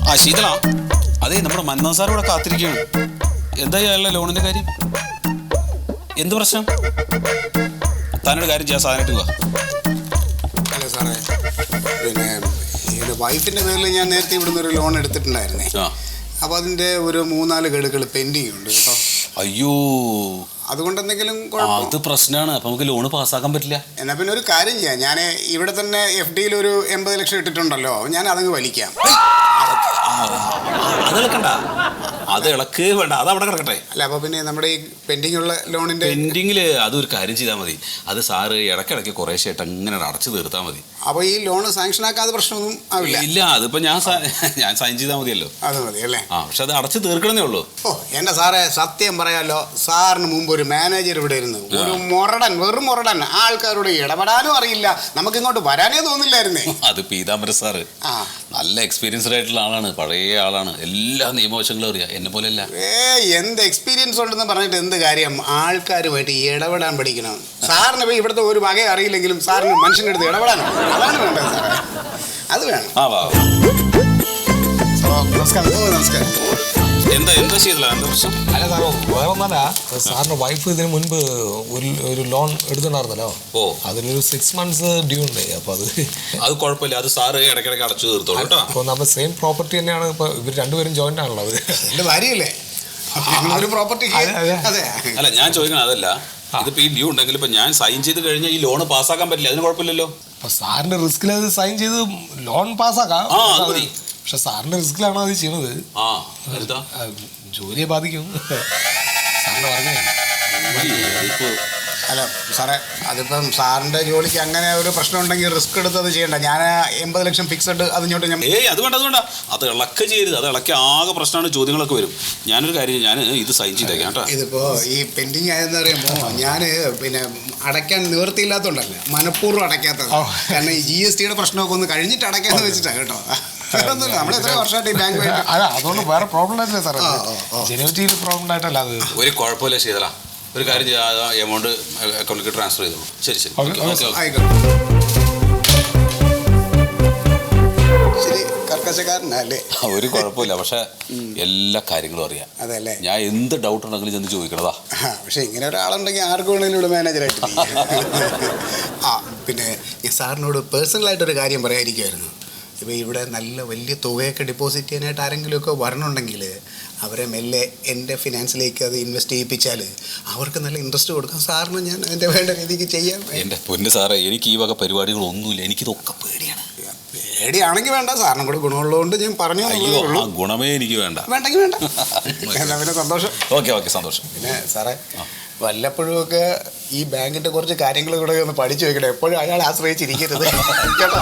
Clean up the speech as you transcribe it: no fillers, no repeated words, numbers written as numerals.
ആ ശീതള, അതെ നമ്മുടെ മന്മഥൻ സാർ ഇവിടെ കാത്തിരിക്കുകയാണ്. എന്താ അയാളുടെ ലോണിന്റെ കാര്യം? എന്ത് പ്രശ്നം? താനൊരു കാര്യം ചെയ്യാൻ സാധനമായിട്ട് പോവാ. അല്ല സാറേ, പിന്നെ എൻ്റെ വൈഫിൻ്റെ പേരിൽ ഞാൻ നേരത്തെ ഇവിടുന്ന് ഒരു ലോൺ എടുത്തിട്ടുണ്ടായിരുന്നേ. അപ്പോൾ അതിൻ്റെ ഒരു 3-4 ഗഡുക്കൾ പെൻഡിങ് ഉണ്ട് കേട്ടോ. അയ്യോ, അതുകൊണ്ട് എന്തെങ്കിലും അത് പ്രശ്നമാണ്. അപ്പം നമുക്ക് ലോണ് പാസ്സാക്കാൻ പറ്റില്ല. എന്നാൽ പിന്നെ ഒരു കാര്യം ചെയ്യാം, ഞാൻ ഇവിടെ തന്നെ FD-യിൽ ഒരു 80 ലക്ഷം ഇട്ടിട്ടുണ്ടല്ലോ, ഞാൻ അതങ്ങ് വലിക്കാം. അത് ഇളക്കണ്ട, അത് ഇളക്ക് വേണ്ട, അത് അവിടെ കിടക്കട്ടെ. അല്ല, അപ്പോൾ പിന്നെ നമ്മുടെ ഈ പെൻഡിങ് ഉള്ള ലോണിൻ്റെ പെൻഡിങ്ങിൽ അതൊരു കാര്യം ചെയ്താൽ മതി. അത് സാറ് ഇടയ്ക്കിടയ്ക്ക് കുറേശ്ശായിട്ട് അങ്ങനെ അടച്ചു തീർത്താൽ മതി. അപ്പോൾ ഈ ലോണ് സാങ്ഷൻ ആക്കാതെ പ്രശ്നമൊന്നും ആവില്ല? ഇല്ല, അതിപ്പോൾ ഞാൻ സൈൻ ചെയ്താൽ മതിയല്ലോ. അത് മതി അല്ലേ? പക്ഷെ അത് അടച്ചു തീർക്കണമെന്നേ ഉള്ളൂ. ഓ എൻ്റെ സാറേ, സത്യം പറയാമല്ലോ, സാറിന് മുമ്പ് ഒരു മാനേജർ ഇവിടെ ഇരുന്നു, ഒരു മുരടൻ, വെറും മുരടൻ. ആൾക്കാരോട് ഇടപെടാനും അറിയില്ല, നമുക്ക് ഇങ്ങോട്ട് വരാനേ തോന്നില്ലായിരുന്നേ. അത് പീതാംബരൻ സാറ് നല്ല എക്സ്പീരിയൻസ്ഡ് ആയിട്ടുള്ള ആളാണ്, പഴയ ആളാണ്, എല്ലാ നിയമവശങ്ങളും അറിയാം. എന്നെ പോലെയല്ല. എന്ത് എക്സ്പീരിയൻസ് ഉണ്ടെന്ന് പറഞ്ഞിട്ട് എന്ത് കാര്യം? ആൾക്കാരുമായിട്ട് ഇടപെടാൻ പഠിക്കണം. സാറിന് ഇപ്പോൾ ഇവിടുത്തെ ഒരു വക അറിയില്ലെങ്കിലും സാറിന് മനുഷ്യൻ്റെ അടുത്ത് ഇടപെടാൻ, അതാണ് വേണ്ടത് സാറേ, അത് വേണം. നമസ്കാരം. നമസ്കാരം. എന്താ ചെയ്തില്ല? എന്താ പ്രശ്നം? അല്ല സാറോ, വേറെ ഒന്നല്ല, സാറിന്റെ വൈഫ് ഇതിന് മുൻപ് ഒരു ലോൺ എടുത്തിട്ടുണ്ടായിരുന്നല്ലോ. അതിലൊരു 6 months ഡ്യൂ ഉണ്ട്. അപ്പൊ അത് കുഴപ്പമില്ല, അത് സാറ് ഇടയ്ക്കിടയ്ക്ക് അടച്ചു തീർത്തോളൂ കേട്ടോ. അപ്പോൾ നമ്മുടെ സെയിം പ്രോപ്പർട്ടി തന്നെയാണ്. ഇപ്പൊ ഇവർ രണ്ടുപേരും ജോയിന്റ് ആണല്ലോ. അവർ എൻ്റെ ഭാര്യയല്ലേ ഒരു പ്രോപ്പർട്ടി? അതെ. അല്ല, ഞാൻ ചോദിക്കണം അതല്ല, ഇതിപ്പോ ഈ ഡ്യൂ ഉണ്ടെങ്കിൽ ഇപ്പൊ ഞാൻ സൈൻ ചെയ്ത് കഴിഞ്ഞാൽ ഈ ലോൺ പാസ്സാക്കാൻ പറ്റില്ല, അതിന് കുഴപ്പമില്ലല്ലോ. അപ്പൊ സാറിന്റെ റിസ്കിൽ അത് സൈൻ ചെയ്ത് ലോൺ പാസ്സാക്കാം. പക്ഷെ സാറിന്റെ റിസ്കിലാണ് അത് ചെയ്യുന്നത്. ജോലിയെ ബാധിക്കും. സാറിന്റെ പറഞ്ഞു. അല്ല സാറേ, അതിപ്പം സാറിൻ്റെ ജോലിക്ക് അങ്ങനെ ഒരു പ്രശ്നം ഉണ്ടെങ്കിൽ റിസ്ക് എടുത്ത് അത് ചെയ്യണ്ട. ഞാൻ 80 ലക്ഷം ഫിക്സഡ് അതിഞ്ഞോട്ട് ഞാൻ അത് വേണ്ട, അത് ഇളക്ക ചെയ്യരുത്. അത് ഇളക്കി ആകെ പ്രശ്നമാണ്, ചോദ്യങ്ങളൊക്കെ വരും. ഞാനൊരു കാര്യം, ഞാൻ ഇത് സൈൻ ചെയ്തേക്കാം കേട്ടോ. ഇതിപ്പോൾ ഈ പെൻഡിങ് ആയെന്ന് പറയുമ്പോൾ ഞാൻ പിന്നെ അടയ്ക്കാൻ നിവൃത്തിയില്ലാത്തതുകൊണ്ടല്ല, മനഃപൂർവ്വം അടയ്ക്കാത്തത്. കാരണം ഈ GST-യുടെ പ്രശ്നമൊക്കെ ഒന്ന് കഴിഞ്ഞിട്ട് അടയ്ക്കാന്ന് വെച്ചിട്ടാണ് കേട്ടോ. നമ്മൾ എത്ര വർഷമായിട്ട് ഈ ബാങ്ക് അതുകൊണ്ട് വേറെ പ്രോബ്ലം ആയിട്ടില്ല സാറേ. ജനുവിറ്റിയിൽ പ്രോബ്ലം ആയിട്ടല്ല. അത് ഒരു കുഴപ്പമില്ല ചെയ്തല. ഒരു കാര്യം ചെയ്യാം, എമൗണ്ട് അക്കൗണ്ടിലേക്ക് ട്രാൻസ്ഫർ ചെയ്തോളൂ. ശരി. കർക്കശക്കാരനല്ലേ? ഒരു കുഴപ്പമില്ല, പക്ഷെ എല്ലാ കാര്യങ്ങളും അറിയാം. അതല്ലേ? ഞാൻ എന്ത് ഡൗട്ട് ഉണ്ടെങ്കിലും ചെന്ന് ചോദിക്കണതാ. പക്ഷെ ഇങ്ങനെ ഒരാളുണ്ടെങ്കിൽ ആർക്കും വേണമെങ്കിലും ഇവിടെ മാനേജറായിട്ട്. പിന്നെ സാറിനോട് പേഴ്സണലായിട്ടൊരു കാര്യം പറയാതിരിക്കുമായിരുന്നു. ഇപ്പോൾ ഇവിടെ നല്ല വലിയ തുകയൊക്കെ ഡെപ്പോസിറ്റ് ചെയ്യാനായിട്ട് ആരെങ്കിലുമൊക്കെ വരണമെങ്കിൽ അവരെ മെല്ലെ എൻ്റെ ഫിനാൻസിലേക്ക് അത് ഇൻവെസ്റ്റ് ചെയ്യിപ്പിച്ചാൽ അവർക്ക് നല്ല ഇൻട്രസ്റ്റ് കൊടുക്കാം. സാറിന് ഞാൻ അതിൻ്റെ വേണ്ട രീതിക്ക് ചെയ്യാം. എൻ്റെ പൊന്ന് സാറേ, എനിക്ക് ഈ വക പരിപാടികളൊന്നുമില്ല. എനിക്കിതൊക്കെ പേടിയാണ്. പേടിയാണെങ്കിൽ വേണ്ട, സാറിനും കൂടെ ഗുണമുള്ളതുകൊണ്ട് ഞാൻ പറഞ്ഞു. ഗുണമേ എനിക്ക് വേണ്ട. വേണ്ടെങ്കിൽ വേണ്ട. എന്നാ പിന്നെ സന്തോഷം. ഓക്കെ സന്തോഷം. പിന്നെ സാറേ, വല്ലപ്പോഴും ഒക്കെ ഈ ബാങ്കിൻ്റെ കുറച്ച് കാര്യങ്ങൾ കൂടെ ഒന്ന് പഠിച്ചു വെക്കണം. എപ്പോഴും അയാളെ ആശ്രയിച്ചിരിക്കരുത് കേട്ടോ.